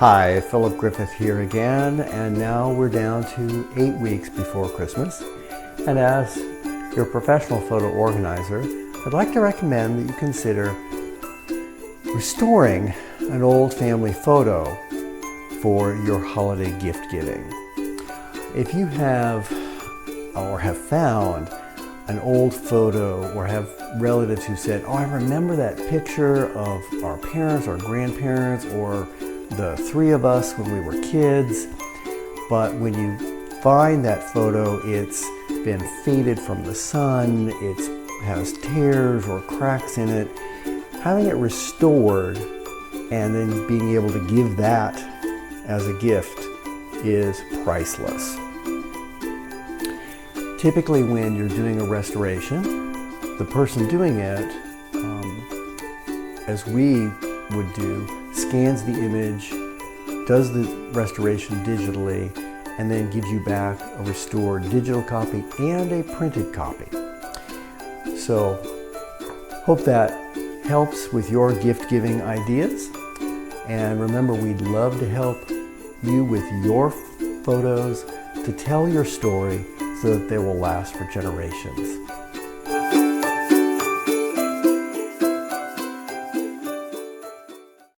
Hi, Philip Griffith here again, and now we're down to 8 weeks before Christmas. And as your professional photo organizer, I'd like to recommend that you consider restoring an old family photo for your holiday gift giving. If you have or have found an old photo or have relatives who said, "Oh, I remember that picture of our parents or grandparents or the three of us when we were kids," but when you find that photo, it's been faded from the sun, it has tears or cracks in it, having it restored and then being able to give that as a gift is priceless. Typically when you're doing a restoration, the person doing it, as we would do, scans the image, does the restoration digitally, and then gives you back a restored digital copy and a printed copy. So, hope that helps with your gift-giving ideas. And remember, we'd love to help you with your photos to tell your story so that they will last for generations.